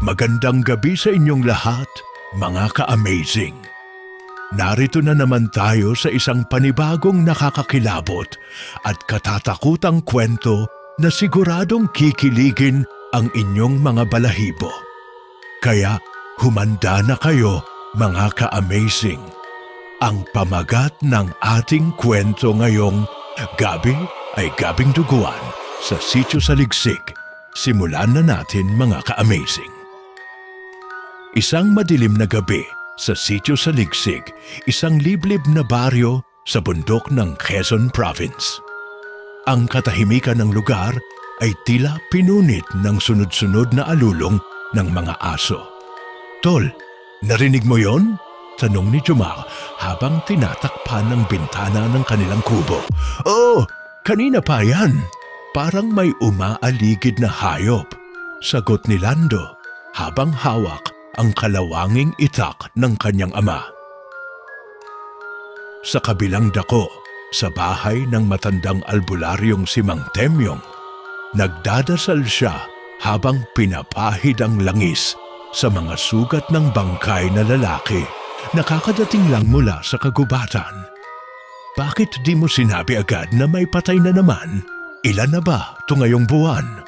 Magandang gabi sa inyong lahat, mga ka-amazing. Narito na naman tayo sa isang panibagong nakakakilabot at katatakutang kwento na siguradong kikiligin ang inyong mga balahibo. Kaya humanda na kayo, mga ka-amazing. Ang pamagat ng ating kwento ngayong gabi ay Gabing Duguan sa Sitio Saligsig. Simulan na natin, mga ka-amazing. Isang madilim na gabi sa Sitio Saligsig, isang liblib na baryo sa bundok ng Quezon Province. Ang katahimikan ng lugar ay tila pinunit ng sunod-sunod na alulong ng mga aso. "Tol, narinig mo yon?" tanong ni Jomar habang tinatakpan ng bintana ng kanilang kubo. "Oo, kanina pa yan. Parang may umaaligid na hayop," sagot ni Lando habang hawak ang kalawanging itak ng kanyang ama. Sa kabilang dako, sa bahay ng matandang albularyong si Mang Temyong, nagdadasal siya habang pinapahid ang langis sa mga sugat ng bangkay na lalaki na kakadating lang mula sa kagubatan. "Bakit di mo sinabi agad na may patay na naman? Ilan na ba ito ngayong buwan?"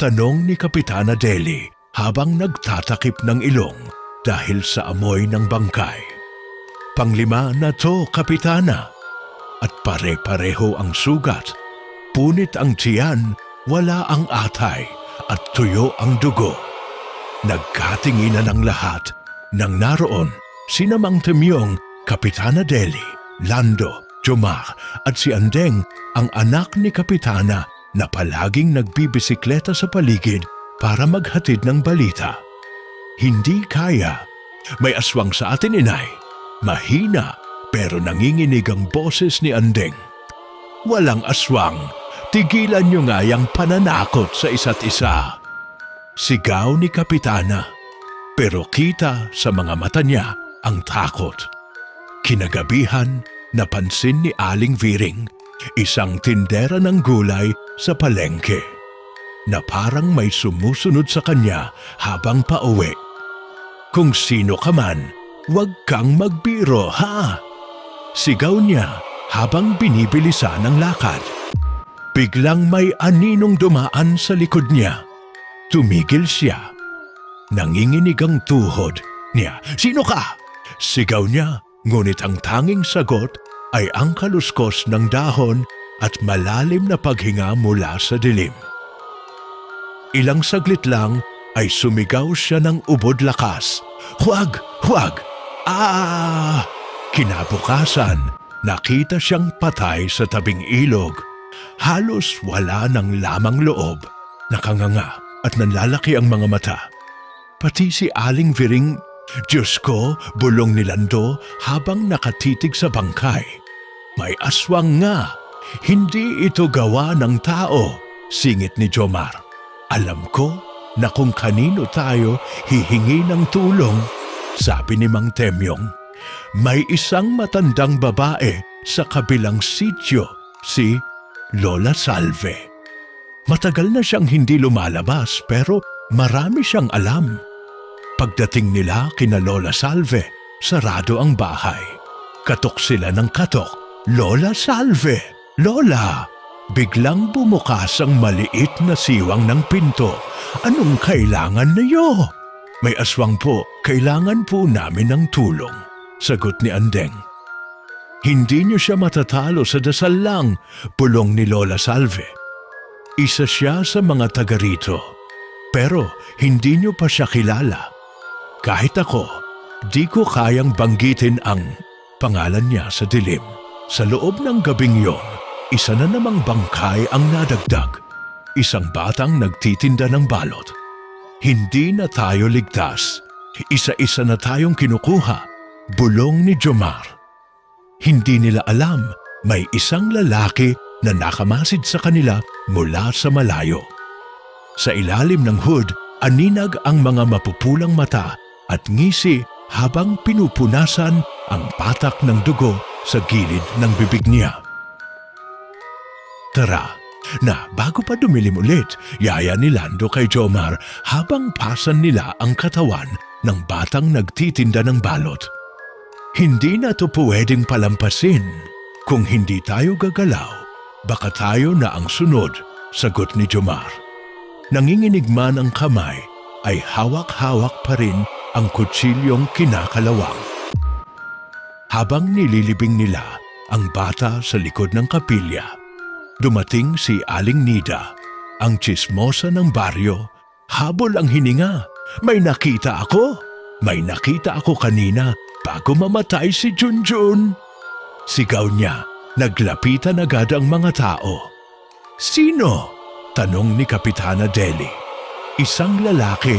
tanong ni Kapitana Deli habang nagtatakip ng ilong dahil sa amoy ng bangkay. "Panglima na to, Kapitana. At pare-pareho ang sugat. Punit ang tiyan, wala ang atay, at tuyo ang dugo." Nagkatinginan ang lahat nang naroon sina Mang Temyong, Kapitana Deli, Lando, Jomar at si Andeng, ang anak ni Kapitana na palaging nagbibisikleta sa paligid para maghatid ng balita. "Hindi kaya. May aswang sa atin, inay." Mahina pero nanginginig ang boses ni Andeng. "Walang aswang. Tigilan niyo nga yung pananakot sa isa't isa." Sigaw ni Kapitana, pero kita sa mga mata niya ang takot. Kinagabihan, napansin ni Aling Viring, isang tindera ng gulay sa palengke, na parang may sumusunod sa kanya habang pauwi. "Kung sino ka man, huwag kang magbiro, ha?" sigaw niya habang binibilisan ang lakad. Biglang may aninong dumaan sa likod niya. Tumigil siya. Nanginginig ang tuhod niya. "Sino ka?" sigaw niya, ngunit ang tanging sagot ay ang kaluskos ng dahon at malalim na paghinga mula sa dilim. Ilang saglit lang ay sumigaw siya ng ubod lakas. "Huwag! Huwag! Ah!" Kinabukasan, nakita siyang patay sa tabing ilog. Halos wala ng lamang loob. Nakanganga at nanlalaki ang mga mata. Pati si Aling Viring, "Diyos ko," bulong ni Lando habang nakatitig sa bangkay. "May aswang nga. Hindi ito gawa ng tao," singit ni Jomar. "Alam ko na kung kanino tayo hihingi ng tulong," sabi ni Mang Temyong. "May isang matandang babae sa kabilang sitio, si Lola Salve. Matagal na siyang hindi lumalabas pero marami siyang alam." Pagdating nila kina Lola Salve, sarado ang bahay. Katok sila ng katok. "Lola Salve! Lola!" Biglang bumukas ang maliit na siwang ng pinto. "Anong kailangan niyo?" "May aswang po. Kailangan po namin ng tulong," sagot ni Andeng. "Hindi niyo siya matatalo sa dasal lang," bulong ni Lola Salve. "Isa siya sa mga taga rito. Pero hindi niyo pa siya kilala. Kahit ako, di ko kayang banggitin ang pangalan niya sa dilim." Sa loob ng gabing yon, isa na namang bangkay ang nadagdag. Isang batang nagtitinda ng balot. "Hindi na tayo ligtas. Isa-isa na tayong kinukuha," bulong ni Jomar. Hindi nila alam may isang lalaki na nakamasid sa kanila mula sa malayo. Sa ilalim ng hood, aninag ang mga mapupulang mata at ngisi habang pinupunasan ang patak ng dugo sa gilid ng bibig niya. "Tara, na bago pa dumilim ulit, yaya ni Lando kay Jomar habang pasan nila ang katawan ng batang nagtitinda ng balot. Hindi na to pwedeng palampasin. Kung hindi tayo gagalaw, baka tayo na ang sunod, sagot ni Jomar. Nanginginig man ang kamay, ay hawak-hawak pa rin ang kutsilyong kinakalawang. Habang nililibing nila ang bata sa likod ng kapilya, dumating si Aling Nida, ang tsismosa ng baryo. Habol ang hininga. May nakita ako! May nakita ako kanina bago mamatay si Junjun. Sigaw niya, naglapitan agad ang mga tao. Sino? Tanong ni Kapitana Deli. Isang lalaki,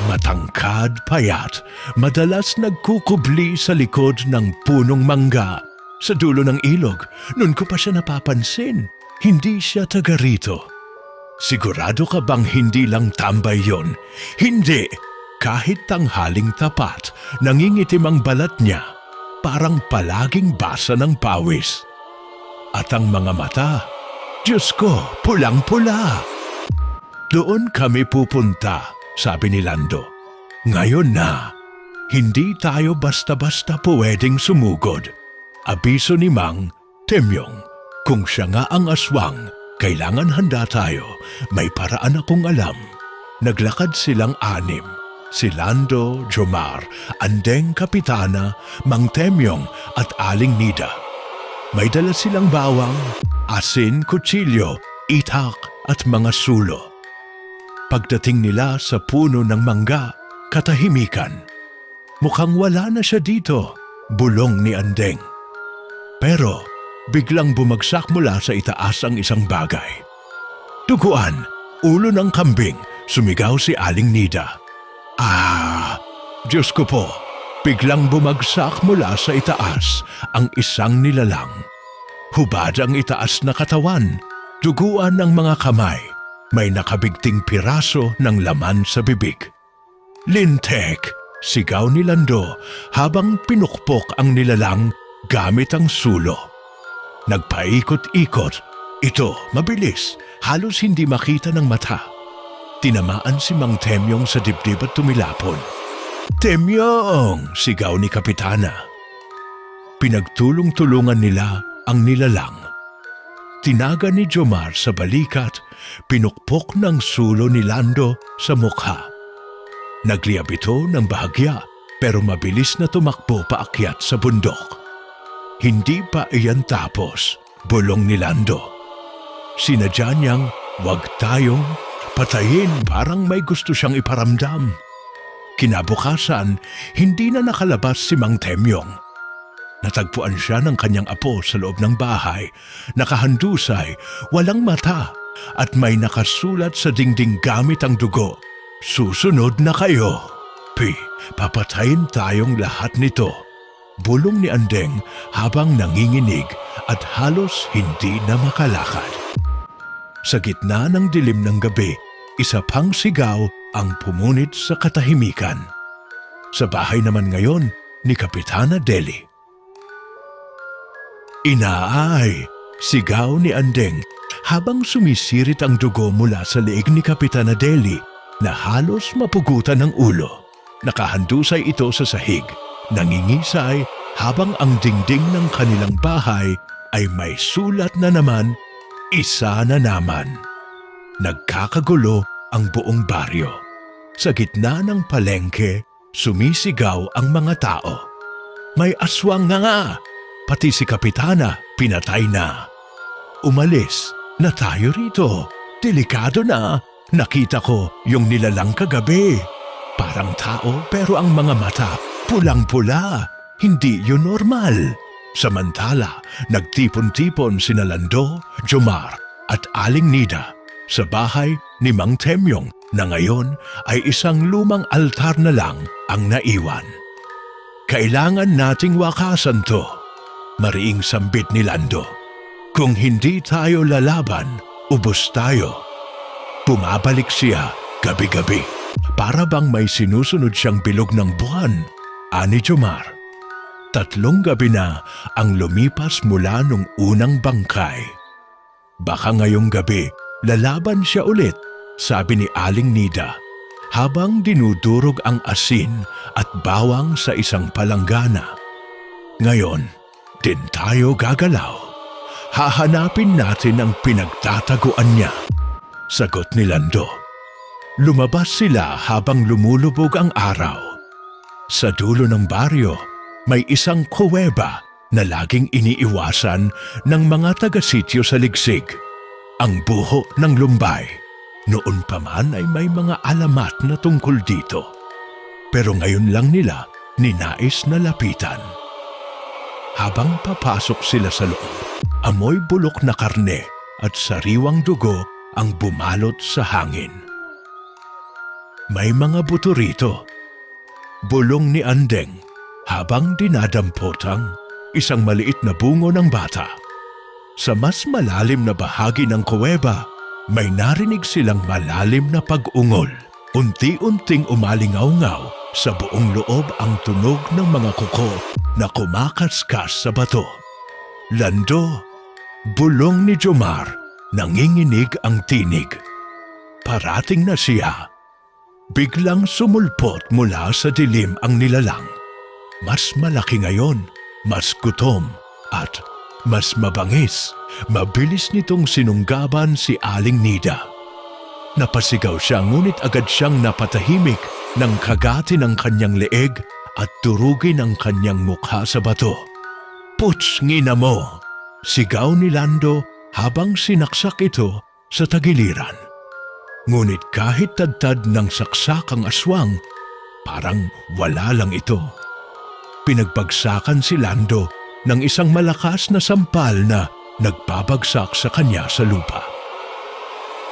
matangkad payat, madalas nagkukubli sa likod ng punong mangga. Sa dulo ng ilog, noon ko pa siya napapansin. Hindi siya taga rito. Sigurado ka bang hindi lang tambay yon? Hindi! Kahit tanghaling tapat, nangingitim ang balat niya. Parang palaging basa ng pawis. At ang mga mata, Diyos ko, pulang-pula. Doon kami pupunta, sabi ni Lando. Ngayon na, hindi tayo basta-basta pwedeng sumugod. Abiso ni Mang Temyong. Kung siya nga ang aswang, kailangan handa tayo. May paraan akong alam. Naglakad silang anim. Si Lando, Jomar, Andeng Kapitana, Mang Temyong at Aling Nida. May dala silang bawang, asin, kutsilyo, itak at mga sulo. Pagdating nila sa puno ng mangga, katahimikan. Mukhang wala na siya dito, bulong ni Andeng. Pero biglang bumagsak mula sa itaas ang isang bagay. Duguan, ulo ng kambing, sumigaw si Aling Nida. Diyos ko po, biglang bumagsak mula sa itaas ang isang nilalang. Hubad ang itaas na katawan, duguan ng mga kamay, may nakabigting piraso ng laman sa bibig. Lintek, sigaw ni Lando habang pinukpok ang nilalang gamit ang sulo. Nagpaikot-ikot. Ito, mabilis, halos hindi makita ng mata. Tinamaan si Mang Temyong sa dibdib at tumilapon. Temyong! Sigaw ni Kapitana. Pinagtulong-tulungan nila ang nilalang. Tinaga ni Jomar sa balikat, pinukpok ng sulo ni Lando sa mukha. Nagliyab ito ng bahagya pero mabilis na tumakbo paakyat sa bundok. Hindi pa iyan tapos, bulong ni Lando. Sinadya niyang wag tayong patayin, parang may gusto siyang iparamdam. Kinabukasan, hindi na nakalabas si Mang Temyong. Natagpuan siya ng kanyang apo sa loob ng bahay, nakahandusay, walang mata, at may nakasulat sa dingding gamit ang dugo. Susunod na kayo. Papatayin tayong lahat nito. Bulong ni Andeng habang nanginginig at halos hindi na makalakad. Sa gitna ng dilim ng gabi, isa pang sigaw ang pumunit sa katahimikan. Sa bahay naman ngayon ni Kapitana Deli. Inaay! Sigaw ni Andeng habang sumisirit ang dugo mula sa leeg ni Kapitana Deli na halos mapugutan ng ulo. Nakahandusay ito sa sahig, nangingisay habang ang dingding ng kanilang bahay ay may sulat na naman, isa na naman. Nagkakagulo ang buong baryo. Sa gitna ng palengke, sumisigaw ang mga tao. May aswang nga! Pati si Kapitana, pinatay na. Umalis na tayo rito. Delikado na. Nakita ko yung nilalang kagabi. Parang tao pero ang mga mata pulang-pula. Hindi yun normal. Samantala, nagtipon-tipon sina Lando, Jomar at Aling Nida sa bahay ni Mang Temyong na ngayon ay isang lumang altar na lang ang naiwan. Kailangan nating wakasan to. Mariing sambit ni Lando. Kung hindi tayo lalaban, ubos tayo. Bumabalik siya gabi-gabi. Para bang may sinusunod siyang bilog ng buwan, ani Jomar. 3 gabi na ang lumipas mula nung unang bangkay. Baka ngayong gabi, lalaban siya ulit, sabi ni Aling Nida, habang dinudurog ang asin at bawang sa isang palanggana. Ngayon, din tayo gagalaw. Hahanapin natin ang pinagtataguan niya. Sagot ni Lando. Lumabas sila habang lumulubog ang araw. Sa dulo ng baryo, may isang kuweba na laging iniiwasan ng mga taga-sityo sa Ligsig. Ang buho ng Lumbay. Noon pa man ay may mga alamat na tungkol dito. Pero ngayon lang nila ninais na lapitan. Habang papasok sila sa loob, amoy bulok na karne at sariwang dugo ang bumalot sa hangin. May mga buto rito. Bulong ni Andeng habang dinadampotang isang maliit na bungo ng bata. Sa mas malalim na bahagi ng kuweba, may narinig silang malalim na pag-ungol. Unti-unting umalingaw-ngaw sa buong loob ang tunog ng mga kuko na kumakaskas sa bato. Lando, bulong ni Jomar, nanginginig ang tinig. Parating na siya. Biglang sumulpot mula sa dilim ang nilalang. Mas malaki ngayon, mas gutom, at mas mabangis. Mabilis nitong sinunggaban si Aling Nida. Napasigaw siya ngunit agad siyang napatahimik nang kagatin ang kanyang leeg at durugin ang kanyang mukha sa bato. Puts ngina mo! Sigaw ni Lando habang sinaksak ito sa tagiliran. Ngunit kahit tadtad ng saksak ang aswang, parang wala lang ito. Pinagbagsakan si Lando ng isang malakas na sampal na nagpabagsak sa kanya sa lupa.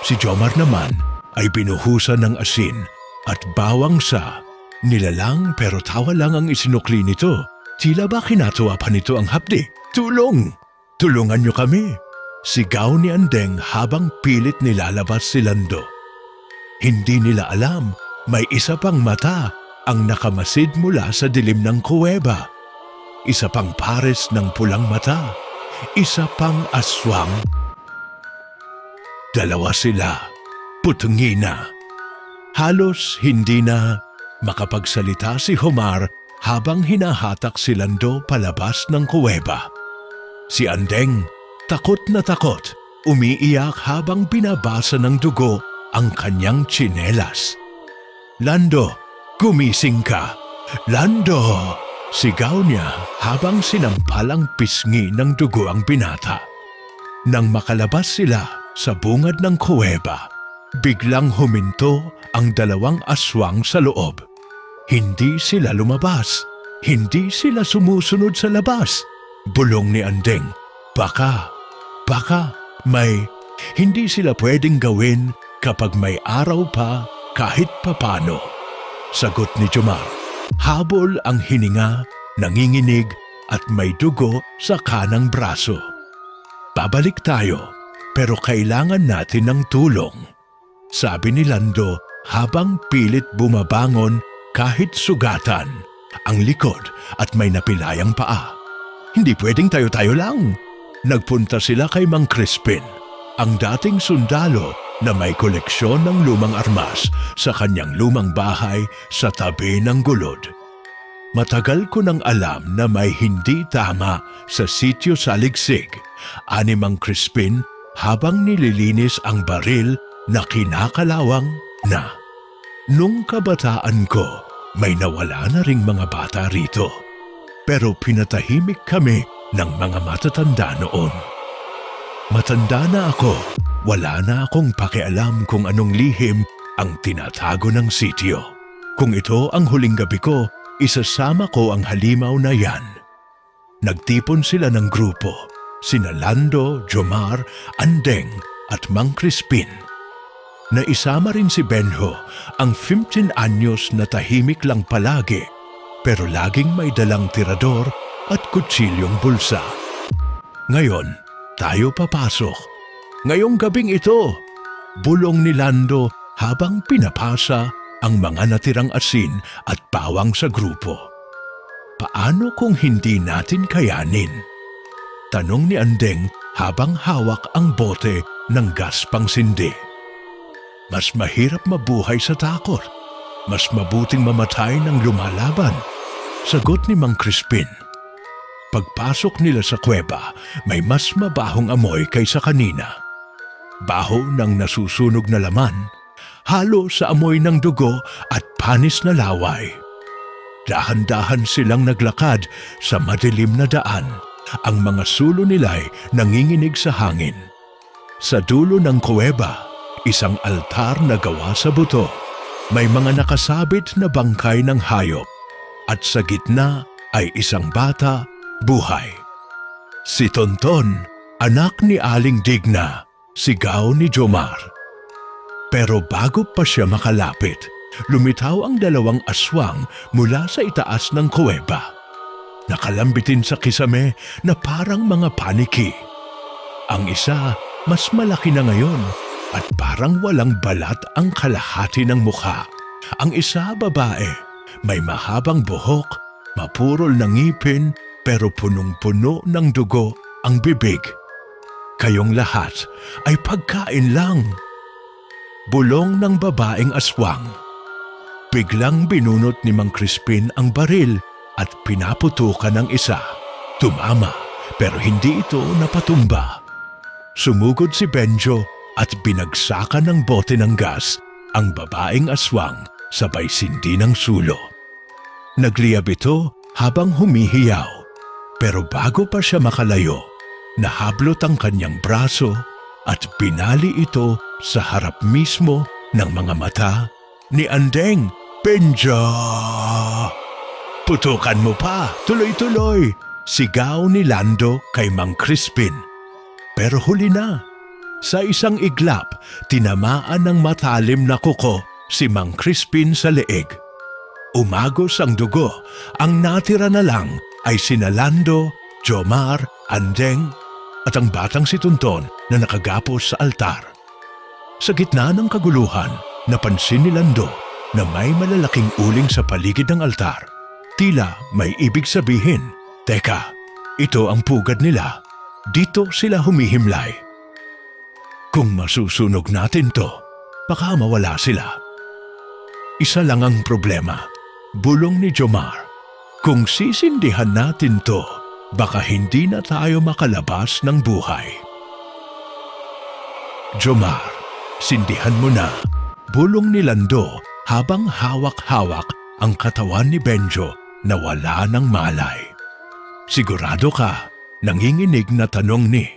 Si Jomar naman ay binuhusan ng asin at bawang sa nilalang pero tawa lang ang isinukli nito. Tila ba kinatuwa pa nito ang hapdi? Tulong! Tulungan niyo kami! Sigaw ni Andeng habang pilit nilalabas si Lando. Hindi nila alam, may isa pang mata ang nakamasid mula sa dilim ng kuweba. Isa pang pares ng pulang mata. Isa pang aswang. Dalawa sila. Putungina. Halos hindi na makapagsalita si Jomar habang hinahatak si Lando palabas ng kuweba. Si Andeng, takot na takot, umiiyak habang binabasa ng dugo ang kanyang tsinelas. Lando, gumising ka! Lando! Sigaw niya habang sinampalang pisngi ng dugo ang binata. Nang makalabas sila sa bungad ng kuweba, biglang huminto ang dalawang aswang sa loob. Hindi sila lumabas. Hindi sila sumusunod sa labas. Bulong ni Andeng, baka may hindi sila pwedeng gawin kapag may araw pa kahit papano. Sagot ni Jomar, habol ang hininga, nanginginig at may dugo sa kanang braso. Babalik tayo, pero kailangan natin ng tulong. Sabi ni Lando habang pilit bumabangon kahit sugatan ang likod at may napilayang paa. Hindi pwedeng tayo-tayo lang. Nagpunta sila kay Mang Crispin, ang dating sundalo na may koleksyon ng lumang armas sa kanyang lumang bahay sa tabi ng gulod. Matagal ko nang alam na may hindi tama sa sityo sa Ligsig, ani Mang Crispin habang nililinis ang baril na kinakalawang na. Nung kabataan ko, may nawala na ring mga bata rito. Pero pinatahimik kami ng mga matatanda noon. Matanda na ako, wala na akong pakialam kung anong lihim ang tinatago ng sityo. Kung ito ang huling gabi ko, isasama ko ang halimaw na yan. Nagtipon sila ng grupo, sina Lando, Jomar, Andeng at Mang Crispin. Naisama rin si Benjo, ang 15 anyos na tahimik lang palagi, pero laging may dalang tirador at kutsilyong bulsa. Ngayon, tayo papasok. Ngayong gabing ito, bulong ni Lando habang pinapasa ang mga natirang asin at bawang sa grupo. Paano kung hindi natin kayanin? Tanong ni Andeng habang hawak ang bote ng gas pangsindi. Mas mahirap mabuhay sa takot. Mas mabuting mamatay ng lumalaban, sagot ni Mang Crispin. Pagpasok nila sa kuweba, may mas mabahong amoy kaysa kanina. Baho ng nasusunog na laman, halo sa amoy ng dugo at panis na laway. Dahan-dahan silang naglakad sa madilim na daan. Ang mga sulo nila'y nanginginig sa hangin. Sa dulo ng kuweba, isang altar na gawa sa buto. May mga nakasabit na bangkay ng hayop at sa gitna ay isang bata, buhay. Si Tonton, anak ni Aling Digna, sigaw ni Jomar. Pero bago pa siya makalapit, lumitaw ang dalawang aswang mula sa itaas ng kuweba. Nakalambitin sa kisame na parang mga paniki. Ang isa, mas malaki na ngayon at parang walang balat ang kalahati ng mukha. Ang isa babae, may mahabang buhok, mapurol na ngipin, pero punong-puno ng dugo ang bibig. Kayong lahat ay pagkain lang. Bulong ng babaeng aswang. Biglang binunot ni Mang Crispin ang baril at pinaputukan ng isa. Tumama, pero hindi ito napatumba. Sumugod si Benjo at binagsakan ng bote ng gas ang babaeng aswang sabay sindi ng sulo. Nagliyab ito habang humihiyaw, pero bago pa siya makalayo, nahablot ang kanyang braso at pinali ito sa harap mismo ng mga mata ni Andeng. Benjo! Putukan mo pa, tuloy-tuloy! Sigaw ni Lando kay Mang Crispin. Pero huli na. Sa isang iglap, tinamaan ng matalim na kuko si Mang Crispin sa leeg. Umagos ang dugo. Ang natira na lang ay sina Lando, Jomar, Andeng at ang batang si Tonton na nakagapos sa altar. Sa gitna ng kaguluhan, napansin ni Lando na may malalaking uling sa paligid ng altar. Tila may ibig sabihin, teka, ito ang pugad nila. Dito sila humihimlay. Kung masusunog natin to, baka mawala sila. Isa lang ang problema, bulong ni Jomar. Kung sisindihan natin to, baka hindi na tayo makalabas ng buhay. Jomar, sindihan mo na, bulong ni Lando habang hawak-hawak ang katawan ni Benjo na wala ng malay. Sigurado ka? Nanginginig na tanong ni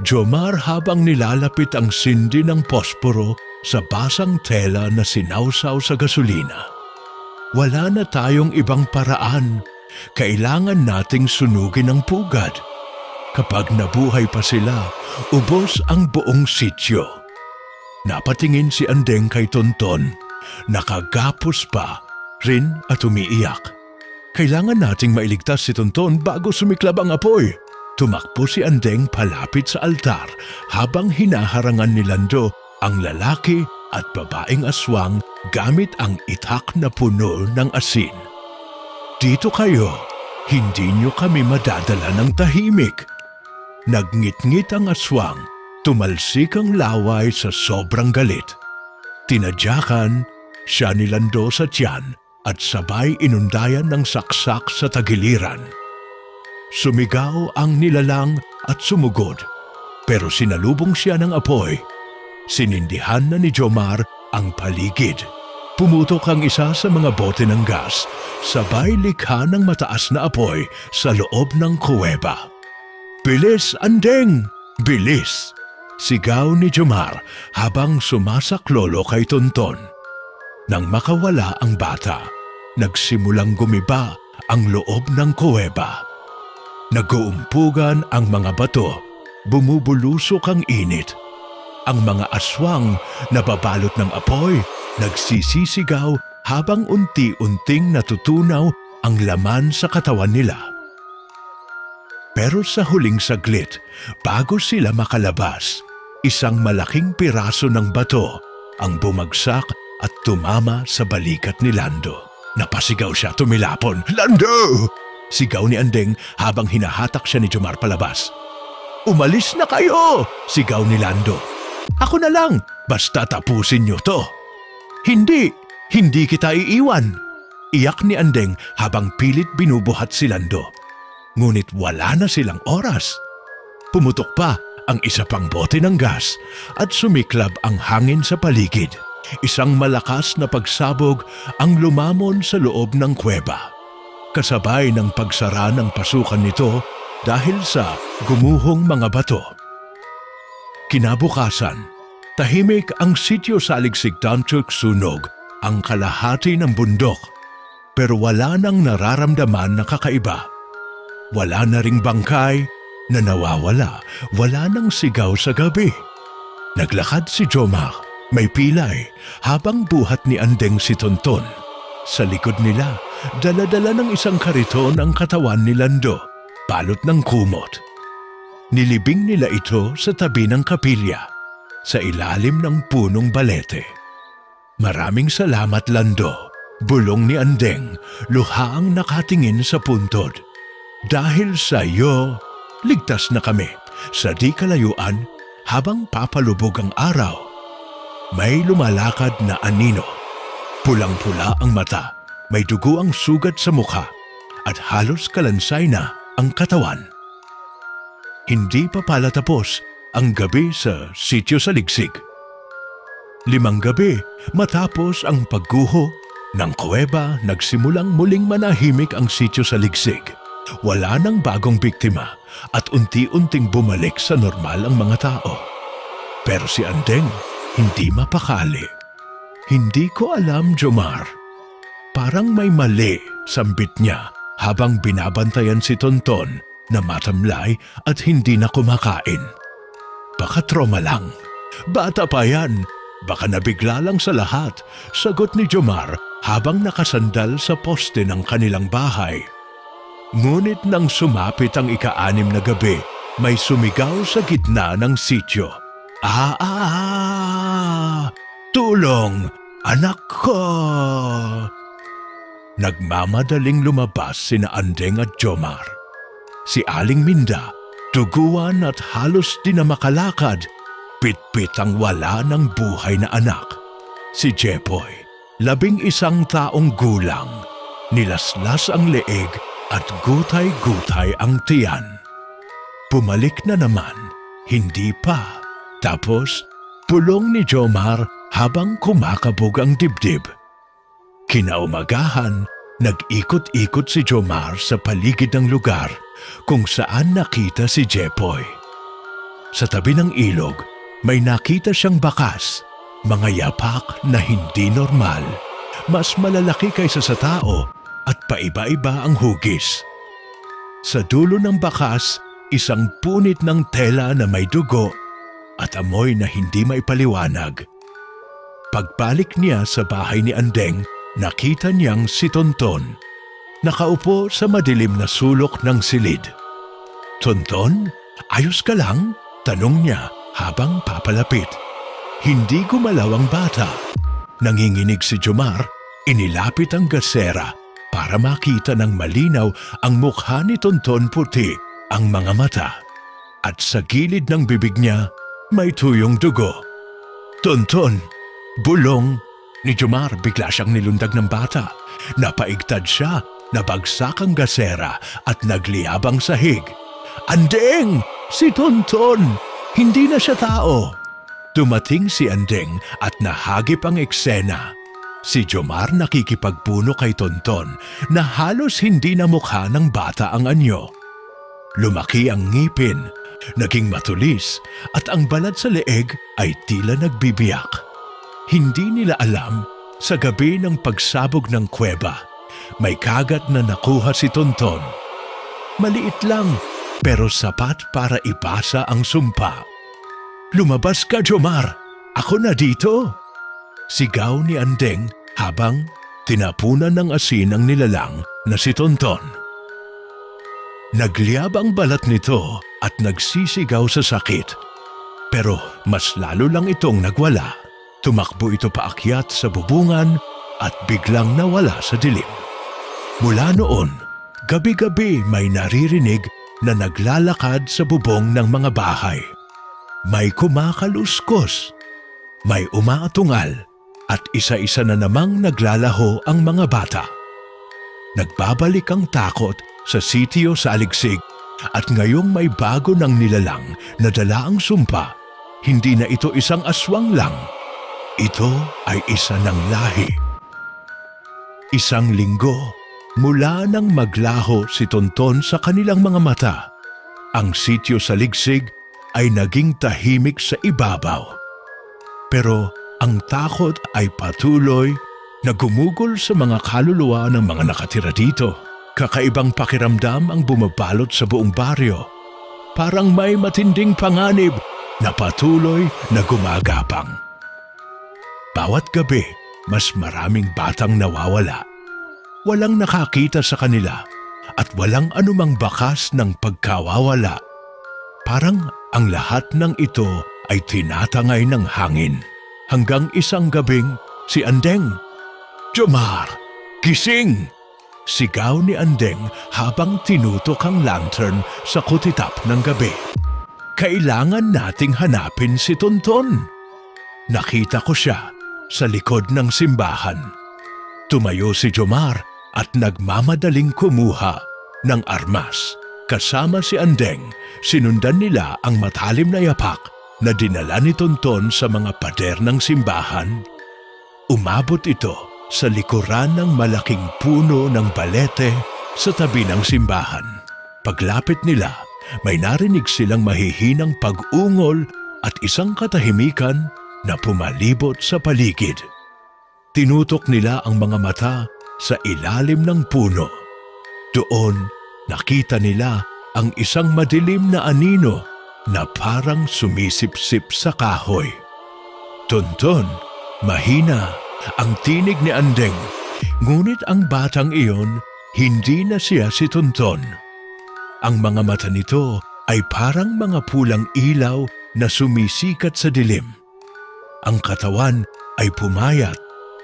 Jomar habang nilalapit ang sindi ng posporo sa basang tela na sinawsaw sa gasolina. Wala na tayong ibang paraan. Kailangan nating sunugin ang pugad. Kapag nabuhay pa sila, ubos ang buong sityo. Napatingin si Andeng kay Tonton. Nakagapos pa rin at umiiyak. Kailangan nating mailigtas si Tonton bago sumiklab ang apoy. Tumakbo si Andeng palapit sa altar habang hinaharangan ni Lando ang lalaki at babaeng aswang gamit ang itak na puno ng asin. Dito kayo, hindi nyo kami madadala ng tahimik. Nagngit-ngit ang aswang, tumalsik ang laway sa sobrang galit. Tinadyakan siya ni Lando sa tiyan at sabay inundayan ng saksak sa tagiliran. Sumigaw ang nilalang at sumugod, pero sinalubong siya ng apoy. Sinindihan na ni Jomar ang paligid. Pumutok ang isa sa mga bote ng gas, sabay likha ng mataas na apoy sa loob ng kuweba. Bilis, Andeng! Bilis! Sigaw ni Jomar habang sumasaklolo kay Tonton. Nang makawala ang bata, nagsimulang gumiba ang loob ng kuweba. Nag-uumpugan ang mga bato, bumubulusok ang init. Ang mga aswang na babalot ng apoy, nagsisisigaw habang unti-unting natutunaw ang laman sa katawan nila. Pero sa huling saglit, bago sila makalabas, isang malaking piraso ng bato ang bumagsak at tumama sa balikat ni Lando. Napasigaw siya, tumilapon. Lando! Sigaw ni Andeng habang hinahatak siya ni Jomar palabas. Umalis na kayo! Sigaw ni Lando. Ako na lang, basta tapusin niyo to. Hindi kita iiwan. Iyak ni Andeng habang pilit binubuhat si Lando. Ngunit wala na silang oras. Pumutok pa ang isa pang bote ng gas at sumiklab ang hangin sa paligid. Isang malakas na pagsabog ang lumamon sa loob ng kuweba. Kasabay ng pagsara ng pasukan nito dahil sa gumuhong mga bato. Kinabukasan, tahimik ang sitio Saligsig Tanchuk sunog ang kalahati ng bundok. Pero wala nang nararamdaman na kakaiba. Wala na ring bangkay na nawawala, wala nang sigaw sa gabi. Naglakad si Jomar, may pilay, habang buhat ni Andeng si Tonton. Sa likod nila, dala-dala ng isang kariton ang katawan ni Lando, balot ng kumot. Nilibing nila ito sa tabi ng kapilya, sa ilalim ng punong balete. Maraming salamat, Lando. Bulong ni Andeng, luha ang nakatingin sa puntod. Dahil sa iyo, ligtas na kami sa di kalayuan habang papalubog ang araw. May lumalakad na anino. Pulang-pula ang mata, may dugo ang sugat sa mukha at halos kalansay na ang katawan. Hindi pa pala tapos ang gabi sa sitio Saligsig. 5 gabi matapos ang pagguho ng kuweba, nagsimulang muling manahimik ang sitio Saligsig. Wala nang bagong biktima at unti-unting bumalik sa normal ang mga tao. Pero si Andeng hindi mapakali. Hindi ko alam, Jomar. Parang may mali, sambit niya habang binabantayan si Tonton na matamlay at hindi na kumakain. Baka trauma lang. Bata pa yan. Baka nabigla lang sa lahat, sagot ni Jomar habang nakasandal sa poste ng kanilang bahay. Ngunit nang sumapit ang ika-6 na gabi, may sumigaw sa gitna ng sityo. Tulong! Anak ko! Nagmamadaling lumabas sina Andeng at Jomar. Si Aling Minda, tuguan at halos di na makalakad, pit-pit ang wala ng buhay na anak. Si Jepoy, 11 taong gulang, nilaslas ang leeg at gutay-gutay ang tiyan. Bumalik na naman, hindi pa. Tapos, pulong ni Jomar habang kumakabog ang dibdib. Kinaumagahan, nag-ikot-ikot si Jomar sa paligid ng lugar kung saan nakita si Jepoy. Sa tabi ng ilog, may nakita siyang bakas, mga yapak na hindi normal. Mas malalaki kaysa sa tao at paiba-iba ang hugis. Sa dulo ng bakas, isang punit ng tela na may dugo at amoy na hindi maipaliwanag. Pagbalik niya sa bahay ni Andeng, nakita niyang si Tonton. Nakaupo sa madilim na sulok ng silid. Tonton, ayos ka lang? Tanong niya habang papalapit. Hindi gumalaw ang bata. Nanginginig si Jomar, inilapit ang gasera para makita ng malinaw ang mukha ni Tonton puti ang mga mata. At sa gilid ng bibig niya, may tuyong dugo. Tonton, bulong ni Jomar, bigla siyang nilundag ng bata. Napaigtad siya, nabagsak ang gasera at nagliyab ang sahig. Andeng! Si Tonton! Hindi na siya tao! Dumating si Andeng at nahagip ang eksena. Si Jomar nakikipagpuno kay Tonton na halos hindi na mukha ng bata ang anyo. Lumaki ang ngipin, naging matulis at ang balat sa leeg ay tila nagbibiyak. Hindi nila alam, sa gabi ng pagsabog ng kuweba, may kagat na nakuha si Tonton. Maliit lang, pero sapat para ipasa ang sumpa. Lumabas ka, Jomar! Ako na dito! Sigaw ni Andeng habang tinapunan ng asin ang nilalang na si Tonton. Nagliyab ang balat nito at nagsisigaw sa sakit. Pero mas lalo lang itong nagwala. Tumakbo ito paakyat sa bubungan at biglang nawala sa dilim. Mula noon, gabi-gabi may naririnig na naglalakad sa bubong ng mga bahay. May kumakaluskos, may umaatungal, at isa-isa na namang naglalaho ang mga bata. Nagbabalik ang takot sa sitio sa Aligsig at ngayong may bago ng nilalang na dala ang sumpa, hindi na ito isang aswang lang. Ito ay isa ng lahi. Isang linggo, mula nang maglaho si Tonton sa kanilang mga mata, ang sitio sa Ligsig ay naging tahimik sa ibabaw. Pero ang takot ay patuloy na gumugol sa mga kaluluwa ng mga nakatira dito. Kakaibang pakiramdam ang bumabalot sa buong baryo. Parang may matinding panganib na patuloy na gumagapang. Bawat gabi, mas maraming batang nawawala. Walang nakakita sa kanila at walang anumang bakas ng pagkawawala. Parang ang lahat ng ito ay tinatangay ng hangin. Hanggang isang gabing si Andeng, "Jomar, gising!" Sigaw ni Andeng habang tinutok ang lantern sa kutitap ng gabi. "Kailangan nating hanapin si Tonton." Nakita ko siya sa likod ng simbahan. Tumayo si Jomar at nagmamadaling kumuha ng armas. Kasama si Andeng, sinundan nila ang matalim na yapak na dinala ni Tonton sa mga pader ng simbahan. Umabot ito sa likuran ng malaking puno ng balete sa tabi ng simbahan. Paglapit nila, may narinig silang mahihinang pag-ungol at isang katahimikan na pumalibot sa paligid. Tinutok nila ang mga mata sa ilalim ng puno. Doon, nakita nila ang isang madilim na anino na parang sumisipsip sa kahoy. Tonton, mahina ang tinig ni Andeng, ngunit ang batang iyon, hindi na siya si Tonton. Ang mga mata nito ay parang mga pulang ilaw na sumisikat sa dilim. Ang katawan ay pumayat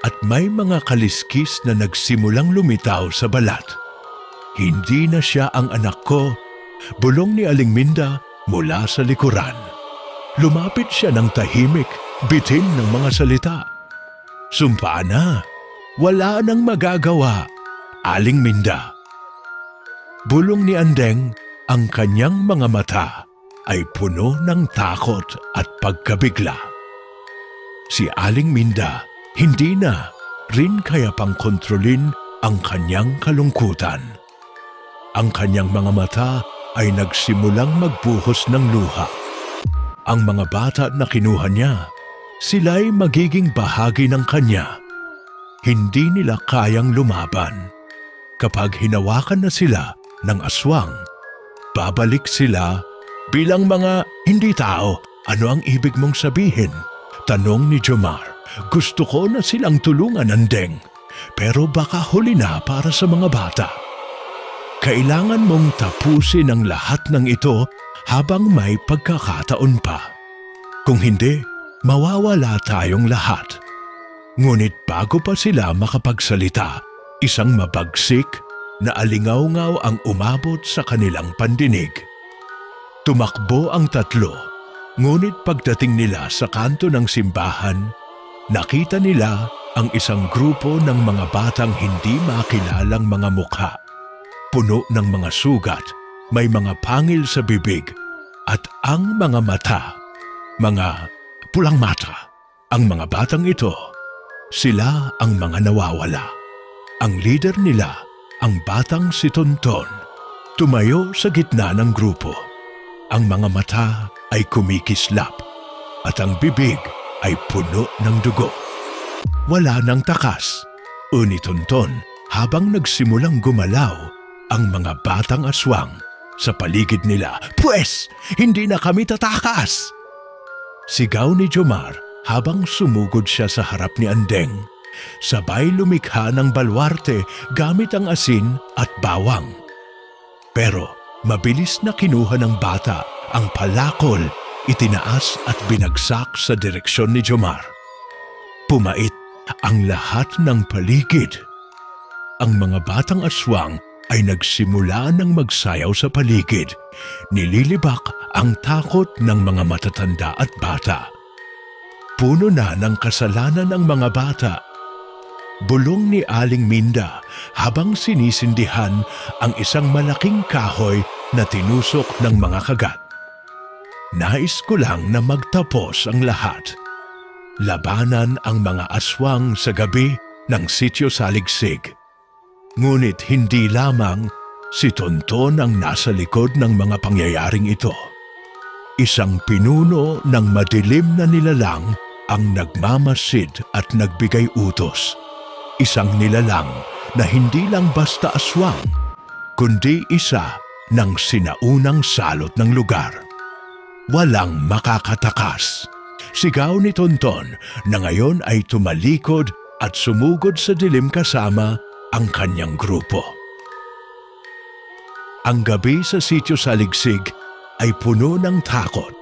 at may mga kaliskis na nagsimulang lumitaw sa balat. "Hindi na siya ang anak ko," bulong ni Aling Minda mula sa likuran. Lumapit siya ng tahimik, bitin ng mga salita. "Sumpa na, wala nang magagawa, Aling Minda." Bulong ni Andeng, ang kanyang mga mata ay puno ng takot at pagkabigla. Si Aling Minda hindi na rin kaya pang kontrolin ang kanyang kalungkutan. Ang kanyang mga mata ay nagsimulang magbuhos ng luha. Ang mga bata na kinuha niya, sila'y magiging bahagi ng kanya. Hindi nila kayang lumaban. Kapag hinawakan na sila ng aswang, babalik sila bilang mga hindi tao. "Ano ang ibig mong sabihin?" tanong ni Jomar. "Gusto ko na silang tulungan, Andeng, pero baka huli na para sa mga bata. Kailangan mong tapusin ang lahat ng ito habang may pagkakataon pa. Kung hindi, mawawala tayong lahat." Ngunit bago pa sila makapagsalita, isang mabagsik na alingawngaw ang umabot sa kanilang pandinig. Tumakbo ang tatlo, ngunit pagdating nila sa kanto ng simbahan, nakita nila ang isang grupo ng mga batang hindi makilalang mga mukha. Puno ng mga sugat, may mga pangil sa bibig, at ang mga mata, mga pulang mata. Ang mga batang ito, sila ang mga nawawala. Ang leader nila, ang batang si Tonton, tumayo sa gitna ng grupo. Ang mga mata ay kumikislap at ang bibig ay puno ng dugo. Wala nang takas, uni Tonton habang nagsimulang gumalaw ang mga batang aswang sa paligid nila. "Pwes, hindi na kami tatakas!" Sigaw ni Jomar habang sumugod siya sa harap ni Andeng. Sabay lumikha ng balwarte gamit ang asin at bawang. Pero mabilis na kinuha ng bata ang palakol, itinaas at binagsak sa direksyon ni Jomar. Pumait ang lahat ng paligid. Ang mga batang aswang ay nagsimula ng magsayaw sa paligid. Nililibak ang takot ng mga matatanda at bata. Puno na ng kasalanan ang mga bata. Bulong ni Aling Minda habang sinisindihan ang isang malaking kahoy na tinusok ng mga kagat. Nais ko lang na magtapos ang lahat. Labanan ang mga aswang sa gabi ng Sitio Saligsig. Ngunit hindi lamang si Tonton ang nasa likod ng mga pangyayaring ito. Isang pinuno ng madilim na nilalang ang nagmamasid at nagbigay utos. Isang nilalang na hindi lang basta aswang, kundi isa ng sinaunang salot ng lugar. Walang makakatakas. Sigaw ni Tonton na ngayon ay tumalikod at sumugod sa dilim kasama ang kanyang grupo. Ang gabi sa Sitio Saligsig ay puno ng takot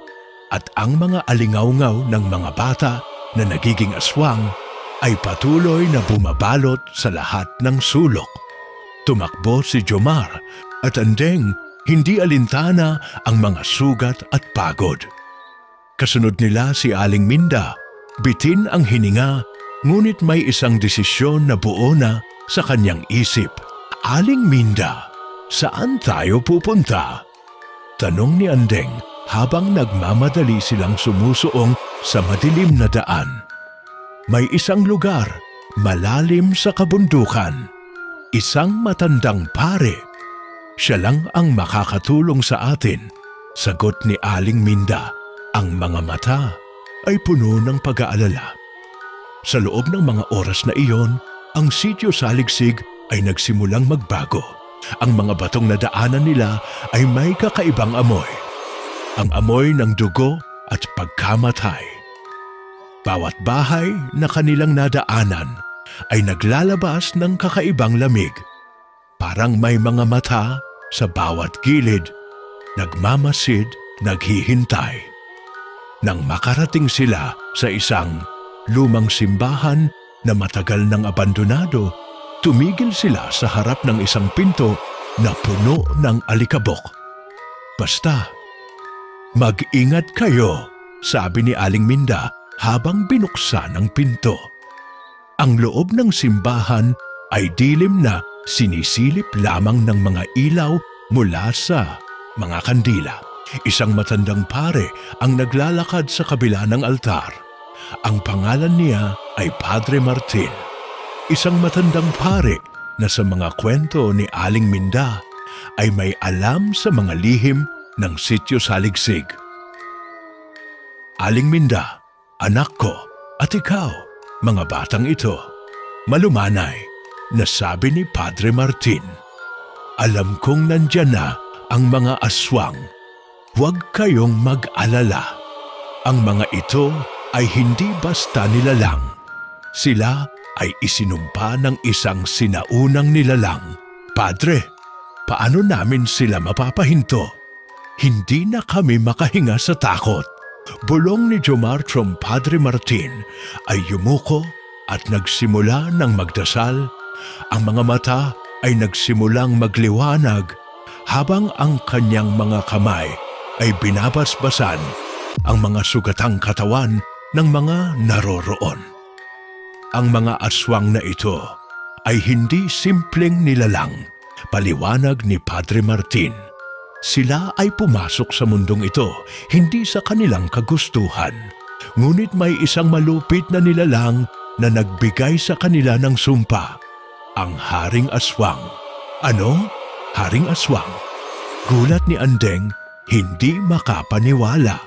at ang mga alingawngaw ng mga bata na nagiging aswang ay patuloy na bumabalot sa lahat ng sulok. Tumakbo si Jomar at Andeng, hindi alintana ang mga sugat at pagod. Kasunod nila si Aling Minda, bitin ang hininga, ngunit may isang desisyon na buo na sa kanyang isip. Aling Minda, saan tayo pupunta? Tanong ni Andeng habang nagmamadali silang sumusuong sa madilim na daan. May isang lugar, malalim sa kabundukan. Isang matandang pare. Siya lang ang makakatulong sa atin. Sagot ni Aling Minda. Ang mga mata ay puno ng pag-aalala. Sa loob ng mga oras na iyon, ang Sitio Saligsig ay nagsimulang magbago. Ang mga batong nadaanan nila ay may kakaibang amoy. Ang amoy ng dugo at pagkamatay. Bawat bahay na kanilang nadaanan ay naglalabas ng kakaibang lamig. Parang may mga mata sa bawat gilid, nagmamasid, naghihintay. Nang makarating sila sa isang lumang simbahan na matagal nang abandonado, tumigil sila sa harap ng isang pinto na puno ng alikabok. Basta, mag-ingat kayo, sabi ni Aling Minda habang binuksan ang pinto. Ang loob ng simbahan ay dilim na sinisilip lamang ng mga ilaw mula sa mga kandila. Isang matandang pare ang naglalakad sa kabila ng altar. Ang pangalan niya ay Padre Martin. Isang matandang pare na sa mga kwento ni Aling Minda ay may alam sa mga lihim ng Sitio Saligsig. Aling Minda, anak ko, at ikaw, mga batang ito, malumanay, nasabi ni Padre Martin. Alam kong nandyan na ang mga aswang. Huwag kayong mag-alala. Ang mga ito ay hindi basta nilalang. Sila ay isinumpa ng isang sinaunang nilalang. Padre, paano namin sila mapapahinto? Hindi na kami makahinga sa takot. Bulong ni Jomartrom Padre Martin ay yumuko at nagsimula ng magdasal. Ang mga mata ay nagsimulang magliwanag habang ang kanyang mga kamay ay binabasbasan ang mga sugatang katawan ng mga naroroon. Ang mga aswang na ito ay hindi simpleng nilalang, paliwanag ni Padre Martin. Sila ay pumasok sa mundong ito hindi sa kanilang kagustuhan, ngunit may isang malupit na nilalang na nagbigay sa kanila ng sumpa, ang Haring Aswang. Ano? Haring Aswang? Gulat ni Andeng, hindi makapaniwala.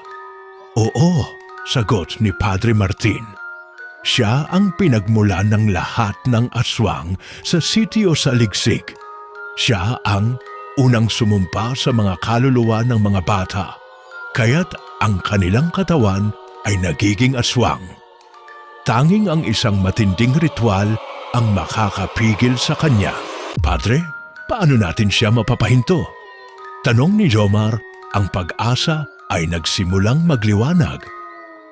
Oo, sagot ni Padre Martin. Siya ang pinagmulan ng lahat ng aswang sa Sitio Saligsig. Siya ang unang sumumpa sa mga kaluluwa ng mga bata, kaya't ang kanilang katawan ay nagiging aswang. Tanging ang isang matinding ritual ang makakapigil sa kanya. Padre, paano natin siya mapapahinto? Tanong ni Jomar, ang pag-asa ay nagsimulang magliwanag.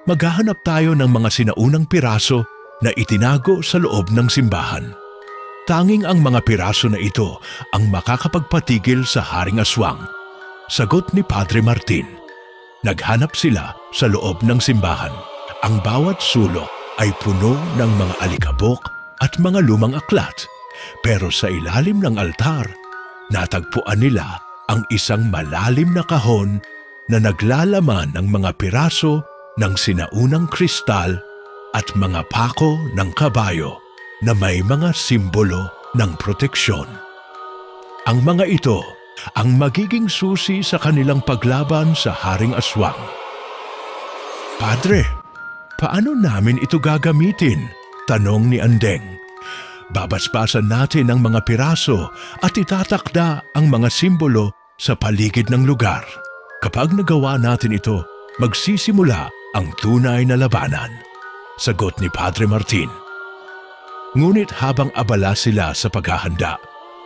Maghahanap tayo ng mga sinaunang piraso na itinago sa loob ng simbahan. Tanging ang mga piraso na ito ang makakapagpatigil sa Haring Aswang. Sagot ni Padre Martin. Naghanap sila sa loob ng simbahan. Ang bawat sulok ay puno ng mga alikabok at mga lumang aklat. Pero sa ilalim ng altar, natagpuan nila ang isang malalim na kahon na naglalaman ng mga piraso ng sinaunang kristal at mga pako ng kabayo na may mga simbolo ng proteksyon. Ang mga ito ang magiging susi sa kanilang paglaban sa Haring Aswang. Padre, paano namin ito gagamitin? Tanong ni Andeng. Babasbasan natin ang mga piraso at itatakda ang mga simbolo sa paligid ng lugar. Kapag nagawa natin ito, magsisimula ang tunay na labanan. Sagot ni Padre Martin. Ngunit habang abala sila sa paghahanda,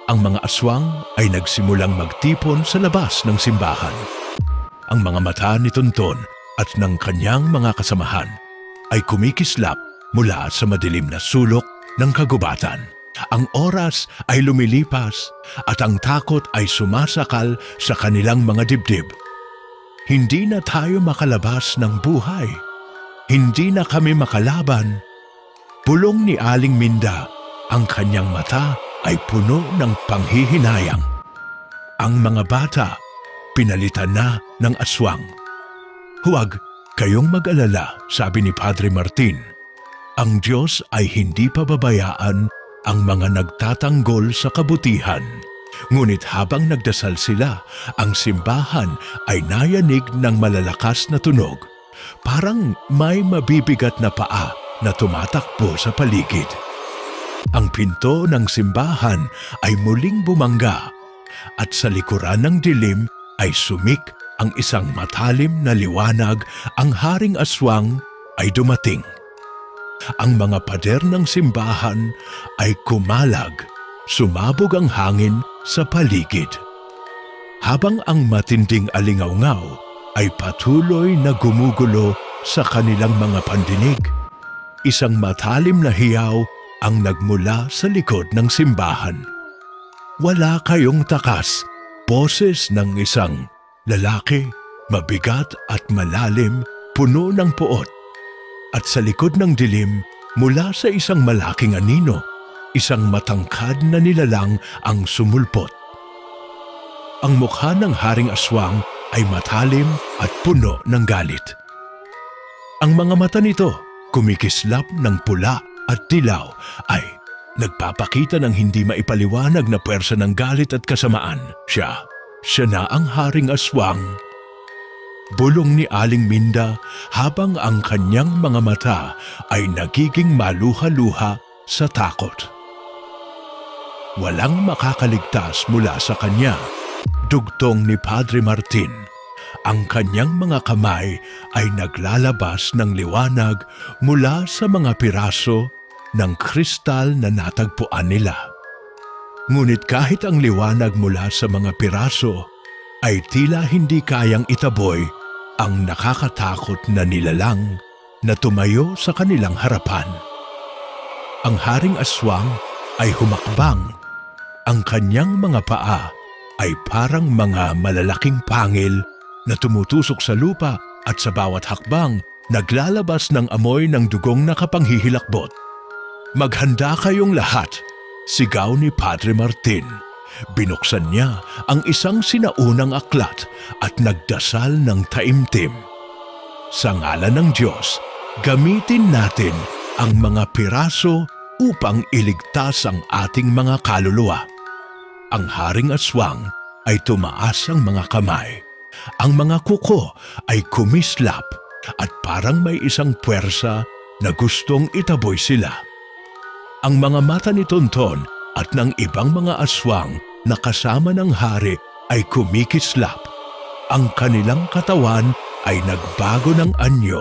ang mga aswang ay nagsimulang magtipon sa labas ng simbahan. Ang mga mata ni Tonton at ng kanyang mga kasamahan ay kumikislap mula sa madilim na sulok ng kagubatan. Ang oras ay lumilipas at ang takot ay sumasakal sa kanilang mga dibdib. Hindi na tayo makalabas ng buhay. Hindi na kami makalaban. Bulong ni Aling Minda, ang kanyang mata ay puno ng panghihinayang. Ang mga bata, pinalitan na ng aswang. Huwag kayong mag-alala, sabi ni Padre Martin. Ang Diyos ay hindi pababayaan ang mga nagtatanggol sa kabutihan. Ngunit habang nagdasal sila, ang simbahan ay nayanig ng malalakas na tunog. Parang may mabibigat na paa na tumatakbo sa paligid. Ang pinto ng simbahan ay muling bumangga at sa likuran ng dilim ay sumik ang isang matalim na liwanag. Ang Haring Aswang ay dumating. Ang mga pader ng simbahan ay kumalag, sumabog ang hangin sa paligid. Habang ang matinding alingawngaw ay patuloy na gumugulo sa kanilang mga pandinig, isang matalim na hiyaw ang nagmula sa likod ng simbahan. Wala kayong takas, boses ng isang lalaki, mabigat at malalim, puno ng puot. At sa likod ng dilim, mula sa isang malaking anino, isang matangkad na nilalang ang sumulpot. Ang mukha ng Haring Aswang ay matalim at puno ng galit. Ang mga mata nito, kumikislap ng pula at dilaw, ay nagpapakita ng hindi maipaliwanag na puwersa ng galit at kasamaan. Siya na ang Haring Aswang. Bulong ni Aling Minda habang ang kanyang mga mata ay nagiging maluha-luha sa takot. Walang makakaligtas mula sa kanya, dugtong ni Padre Martin. Ang kanyang mga kamay ay naglalabas ng liwanag mula sa mga piraso ng kristal na natagpuan nila. Ngunit kahit ang liwanag mula sa mga piraso ay tila hindi kayang itaboy ang nakakatakot na nilalang na tumayo sa kanilang harapan. Ang Haring Aswang ay humakbang. Ang kanyang mga paa ay parang mga malalaking pangil na tumutusok sa lupa at sa bawat hakbang naglalabas ng amoy ng dugong nakapanghihilakbot. Maghanda kayong lahat, sigaw ni Padre Martin. Binuksan niya ang isang sinaunang aklat at nagdasal ng taimtim. Sa ngalan ng Diyos, gamitin natin ang mga piraso upang iligtas ang ating mga kaluluwa. Ang Haring Aswang ay tumaas ang mga kamay. Ang mga kuko ay kumislap at parang may isang puwersa na gustong itaboy sila. Ang mga mata ni Tonton at ng ibang mga aswang na kasama ng hari ay kumikislap. Ang kanilang katawan ay nagbago ng anyo.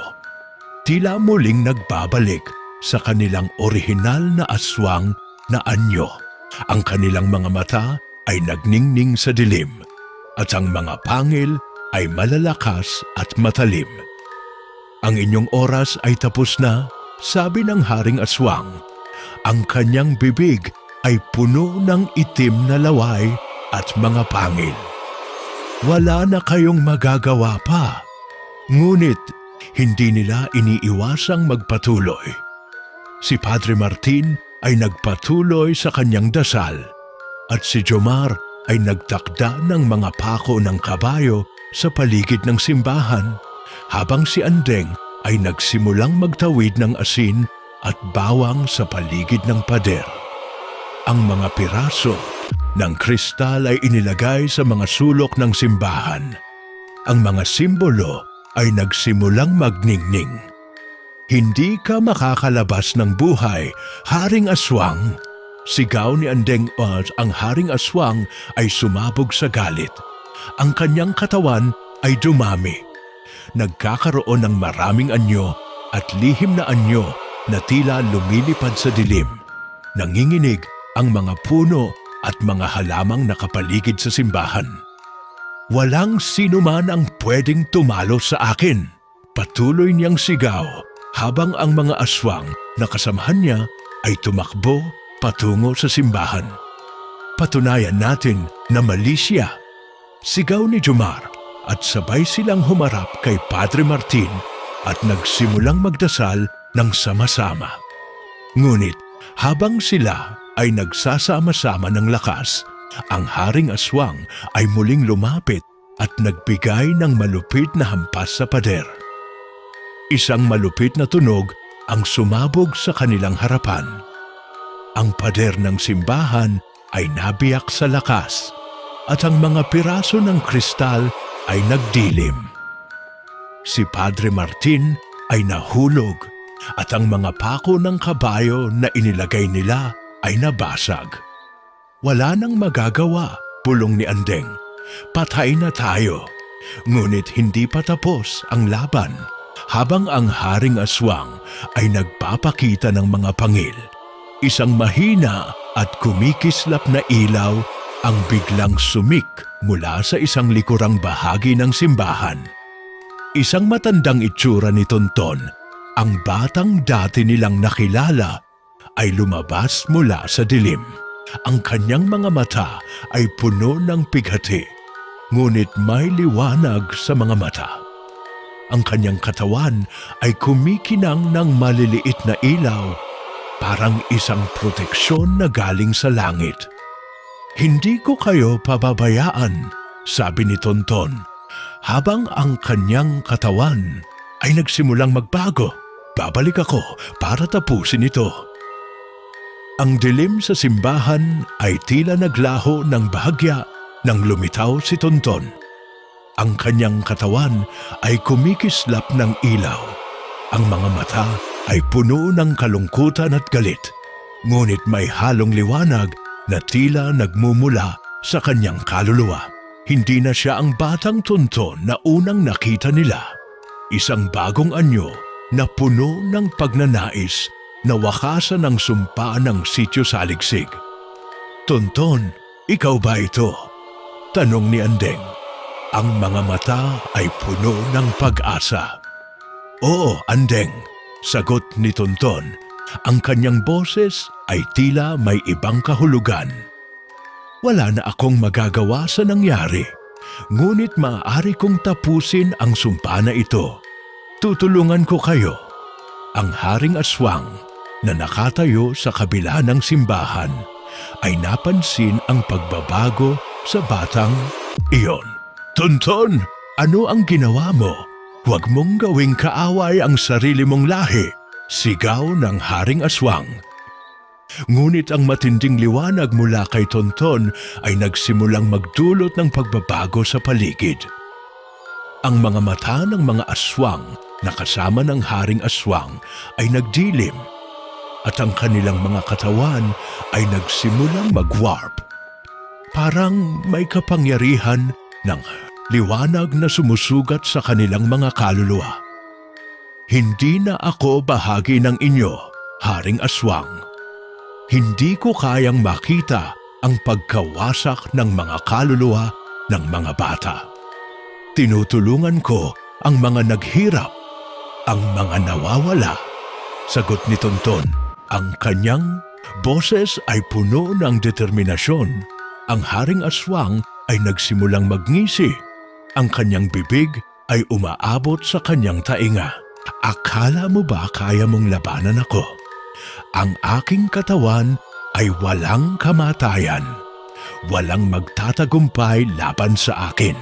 Tila muling nagbabalik sa kanilang orihinal na aswang na anyo. Ang kanilang mga mata ay nagningning sa dilim at ang mga pangil ay malalakas at matalim. Ang inyong oras ay tapos na, sabi ng Haring Aswang. Ang kanyang bibig ay puno ng itim na laway at mga pangil. Wala na kayong magagawa pa. Ngunit hindi nila iniiwasang magpatuloy. Si Padre Martin ay nagpatuloy sa kanyang dasal at si Jomar ay nagtakda ng mga pako ng kabayo sa paligid ng simbahan, habang si Andeng ay nagsimulang magtawid ng asin at bawang sa paligid ng pader. Ang mga piraso ng kristal ay inilagay sa mga sulok ng simbahan. Ang mga simbolo ay nagsimulang magningning. "Hindi ka makakalabas ng buhay, Haring Aswang!" Sigaw ni Andeng. Ang Haring Aswang ay sumabog sa galit. Ang kanyang katawan ay dumami. Nagkakaroon ng maraming anyo at lihim na anyo na tila lumilipad sa dilim. Nanginginig ang mga puno at mga halamang nakapaligid sa simbahan. "Walang sino man ang pwedeng tumalo sa akin!" Patuloy niyang sigaw habang ang mga aswang na kasamahan niya ay tumakbo patungo sa simbahan. "Patunayan natin na mali siya!" Sigaw ni Jomar, at sabay silang humarap kay Padre Martin at nagsimulang magdasal ng sama-sama. Ngunit habang sila ay nagsasama-sama ng lakas, ang Haring Aswang ay muling lumapit at nagbigay ng malupit na hampas sa pader. Isang malupit na tunog ang sumabog sa kanilang harapan. Ang pader ng simbahan ay nabiyak sa lakas at ang mga piraso ng kristal ay nagdilim. Si Padre Martin ay nahulog at ang mga pako ng kabayo na inilagay nila ay nabasag. "Wala nang magagawa," bulong ni Andeng. "Patay na tayo." Ngunit hindi pa tapos ang laban. Habang ang Haring Aswang ay nagpapakita ng mga pangil, isang mahina at kumikislap na ilaw ang biglang sumik mula sa isang likurang bahagi ng simbahan. Isang matandang itsura ni Tonton, ang batang dati nilang nakilala, ay lumabas mula sa dilim. Ang kanyang mga mata ay puno ng pighati, ngunit may liwanag sa mga mata. Ang kanyang katawan ay kumikinang ng maliliit na ilaw, parang isang proteksyon na galing sa langit. "Hindi ko kayo pababayaan," sabi ni Tonton, habang ang kanyang katawan ay nagsimulang magbago. "Babalik ako para tapusin ito." Ang dilim sa simbahan ay tila naglaho ng bahagya nang lumitaw si Tonton. Ang kanyang katawan ay kumikislap ng ilaw. Ang mga mata ay puno ng kalungkutan at galit, ngunit may halong liwanag na tila nagmumula sa kanyang kaluluwa. Hindi na siya ang batang Tonton na unang nakita nila. Isang bagong anyo na puno ng pagnanais na wakasan ang sumpa ng sityo Saligsig. "Tonton, ikaw ba ito?" tanong ni Andeng. Ang mga mata ay puno ng pag-asa. "Oo, Andeng," sagot ni Tonton. Ang kanyang boses ay tila may ibang kahulugan. "Wala na akong magagawa sa nangyari, ngunit maaari kong tapusin ang sumpa na ito. Tutulungan ko kayo." Ang Haring Aswang na nakatayo sa kabila ng simbahan ay napansin ang pagbabago sa batang iyon. "Tonton, ano ang ginawa mo? Huwag mong gawing kaaway ang sarili mong lahi," sigaw ng Haring Aswang. Ngunit ang matinding liwanag mula kay Tonton ay nagsimulang magdulot ng pagbabago sa paligid. Ang mga mata ng mga aswang na kasama ng Haring Aswang ay nagdilim at ang kanilang mga katawan ay nagsimulang mag-warp. Parang may kapangyarihan ng liwanag na sumusugat sa kanilang mga kaluluwa. "Hindi na ako bahagi ng inyo, Haring Aswang. Hindi ko kayang makita ang pagkawasak ng mga kaluluwa ng mga bata. Tinutulungan ko ang mga naghirap, ang mga nawawala," sagot ni Tonton. Ang kanyang Boses ay puno ng determinasyon. Ang haring aswang ay nagsimulang magngisi. Ang kanyang bibig ay umaabot sa kanyang tainga. Akala mo ba kaya mong labanan ako? Ang aking katawan ay walang kamatayan. Walang magtatagumpay laban sa akin.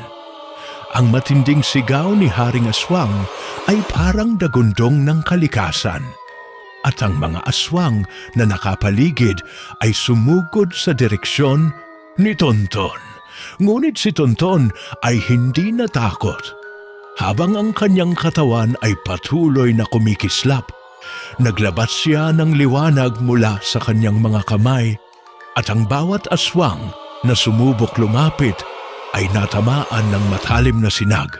Ang matinding sigaw ni Haring Aswang ay parang dagundong ng kalikasan. At ang mga aswang na nakapaligid ay sumugod sa direksyon ni Tonton. Ngunit si Tonton ay hindi natakot. Habang ang kanyang katawan ay patuloy na kumikislap, naglabas siya ng liwanag mula sa kanyang mga kamay at ang bawat aswang na sumubok lumapit ay natamaan ng matalim na sinag.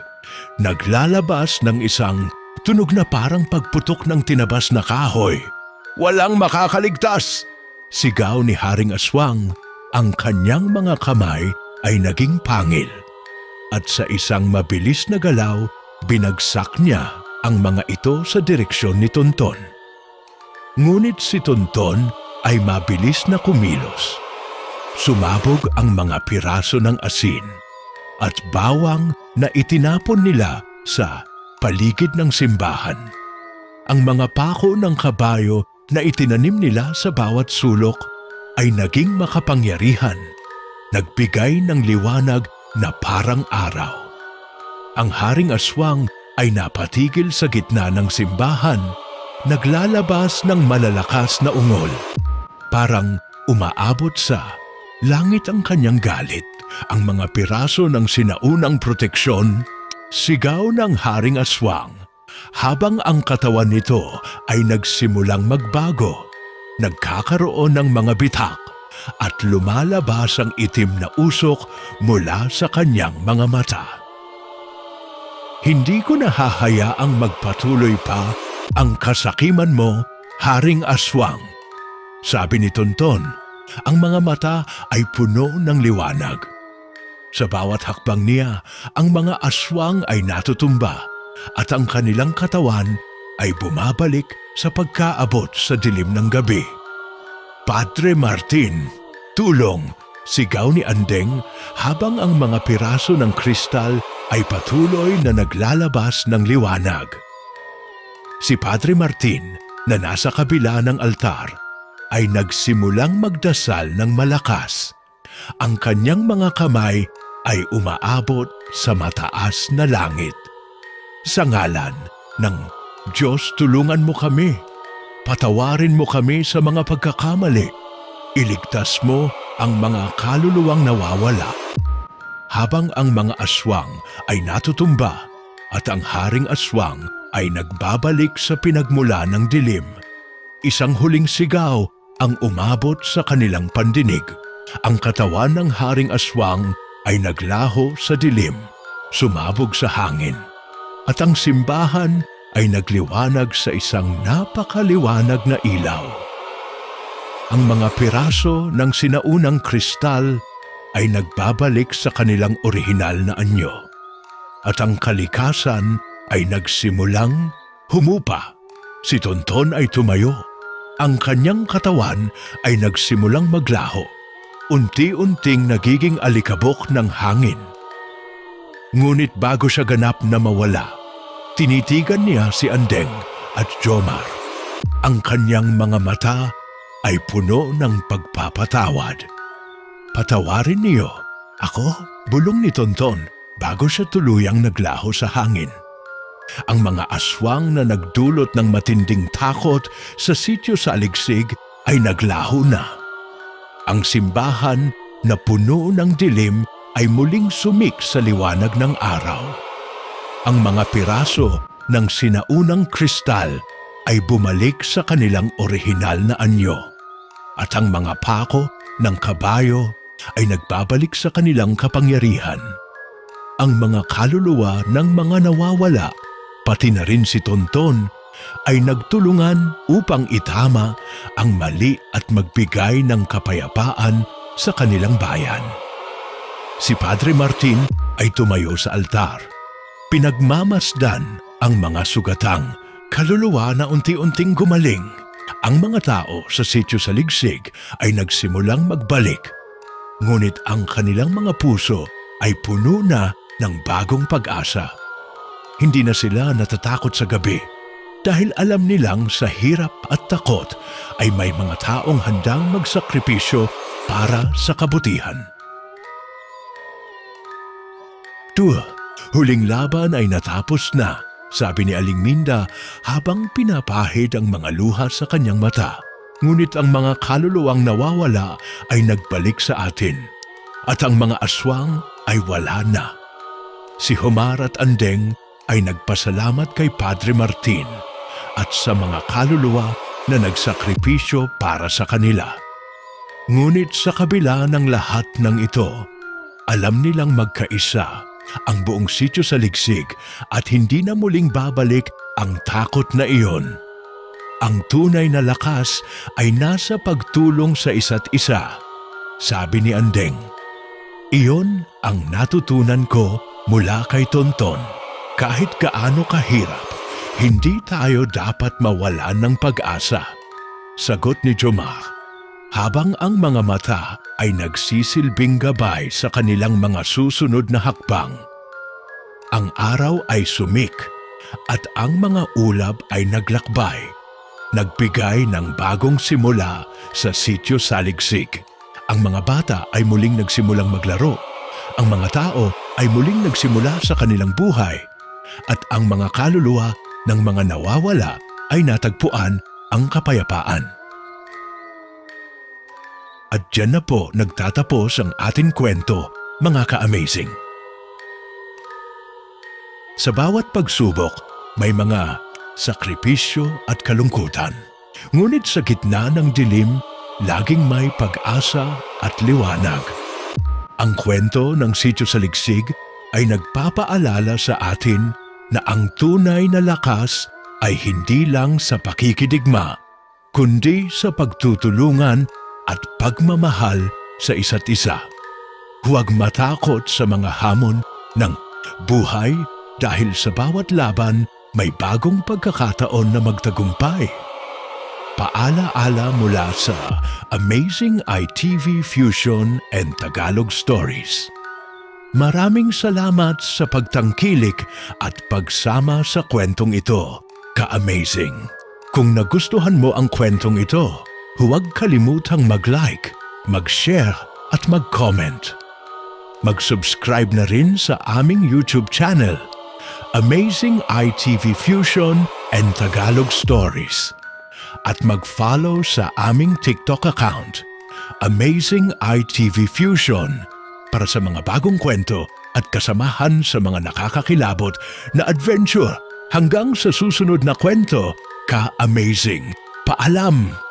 Naglalabas ng isang tunog na parang pagputok ng tinabas na kahoy. Walang makakaligtas! Sigaw ni Haring Aswang. Ang kanyang mga kamay ay naging pangil. At sa isang mabilis na galaw, binagsak niya ang mga ito sa direksyon ni Tonton. Ngunit si Tonton ay mabilis na kumilos. Sumabog ang mga piraso ng asin at bawang na itinapon nila sa paligid ng simbahan. Ang mga pako ng kabayo na itinanim nila sa bawat sulok ay naging makapangyarihan, nagbigay ng liwanag na parang araw. Ang Haring Aswang ay napatigil sa gitna ng simbahan, naglalabas ng malalakas na ungol. Parang umaabot sa langit ang kanyang galit. Ang mga piraso ng sinaunang proteksyon, sigaw ng Haring Aswang, habang ang katawan nito ay nagsimulang magbago. Nagkakaroon ng mga bitak at lumalabas ang itim na usok mula sa kanyang mga mata. Hindi ko nahahayaang magpatuloy pa ang kasakiman mo, Haring Aswang. Sabi ni Tonton, ang mga mata ay puno ng liwanag. Sa bawat hakbang niya, ang mga aswang ay natutumba at ang kanilang katawan ay bumabalik sa pagkaabot sa dilim ng gabi. Padre Martin, tulong! Sigaw ni Andeng habang ang mga piraso ng kristal ay patuloy na naglalabas ng liwanag. Si Padre Martin na nasa kabila ng altar ay nagsimulang magdasal ng malakas. Ang kanyang mga kamay ay umaabot sa mataas na langit. Sa ngalan ng Diyos, tulungan mo kami. Patawarin mo kami sa mga pagkakamali. Iligtas mo ang mga kaluluwang nawawala. Habang ang mga aswang ay natutumba at ang Haring Aswang ay nagbabalik sa pinagmula ng dilim, isang huling sigaw ang umabot sa kanilang pandinig. Ang katawan ng Haring Aswang ay naglaho sa dilim, sumabog sa hangin, at ang simbahan ay nagliwanag sa isang napakaliwanag na ilaw. Ang mga piraso ng sinaunang kristal ay nagbabalik sa kanilang orihinal na anyo, at ang kalikasan ay nagsimulang humupa. Si Tonton ay tumayo. Ang kanyang katawan ay nagsimulang maglaho. Unti-unting nagiging alikabok ng hangin. Ngunit bago siya ganap na mawala, tinitigan niya si Andeng at Jomar. Ang kanyang mga mata ay puno ng pagpapatawad. Patawarin niyo ako, bulong ni Tonton bago siya tuluyang naglaho sa hangin. Ang mga aswang na nagdulot ng matinding takot sa sitio sa Aligsig ay naglaho na. Ang simbahan na puno ng dilim ay muling sumik sa liwanag ng araw. Ang mga piraso ng sinaunang kristal ay bumalik sa kanilang orihinal na anyo, at ang mga pako ng kabayo ay nagbabalik sa kanilang kapangyarihan. Ang mga kaluluwa ng mga nawawala, pati na rin si Tonton, ay nagtulungan upang itama ang mali at magbigay ng kapayapaan sa kanilang bayan. Si Padre Martin ay tumayo sa altar. Pinagmamasdan ang mga sugatang kaluluwa na unti-unting gumaling. Ang mga tao sa sitio Saligsig ay nagsimulang magbalik. Ngunit ang kanilang mga puso ay puno na ng bagong pag-asa. Hindi na sila natatakot sa gabi dahil alam nilang sa hirap at takot ay may mga taong handang magsakripisyo para sa kabutihan. Huling laban ay natapos na, sabi ni Aling Minda habang pinapahid ang mga luha sa kanyang mata. Ngunit ang mga kaluluwang nawawala ay nagbalik sa atin at ang mga aswang ay wala na. Si Homar at Andeng ay nagpasalamat kay Padre Martin at sa mga kaluluwa na nagsakripisyo para sa kanila. Ngunit sa kabila ng lahat ng ito, alam nilang magkaisa ang buong sitio Saligsig at hindi na muling babalik ang takot na iyon. Ang tunay na lakas ay nasa pagtulong sa isa't isa, sabi ni Andeng. Iyon ang natutunan ko mula kay Tonton. Kahit gaano kahirap, hindi tayo dapat mawalan ng pag-asa. Sagot ni Jomar, habang ang mga mata ay nagsisilbing gabay sa kanilang mga susunod na hakbang. Ang araw ay sumik at ang mga ulap ay naglakbay, nagbigay ng bagong simula sa sitio Saligsig. Ang mga bata ay muling nagsimulang maglaro, ang mga tao ay muling nagsimula sa kanilang buhay, at ang mga kaluluwa ng mga nawawala ay natagpuan ang kapayapaan. At dyan na po nagtatapos ang ating kwento, mga ka-amazing. Sa bawat pagsubok, may mga sakripisyo at kalungkutan. Ngunit sa gitna ng dilim, laging may pag-asa at liwanag. Ang kwento ng Sitio Saligsig ay nagpapaalala sa atin na ang tunay na lakas ay hindi lang sa pakikidigma, kundi sa pagtutulungan at pagmamahal sa isa't isa. Huwag matakot sa mga hamon ng buhay dahil sa bawat laban may bagong pagkakataon na magtagumpay. Paalaala mula sa Amazing ITV Fusion and Tagalog Stories. Maraming salamat sa pagtangkilik at pagsama sa kwentong ito, ka-amazing. Kung nagustuhan mo ang kwentong ito, huwag kalimutang mag-like, mag-share at mag-comment. Mag-subscribe na rin sa aming YouTube channel, Amazing ITV Fusion and Tagalog Stories. At mag-follow sa aming TikTok account, Amazing ITV Fusion, para sa mga bagong kwento at kasamahan sa mga nakakakilabot na adventure. Hanggang sa susunod na kwento, ka-amazing. Paalam!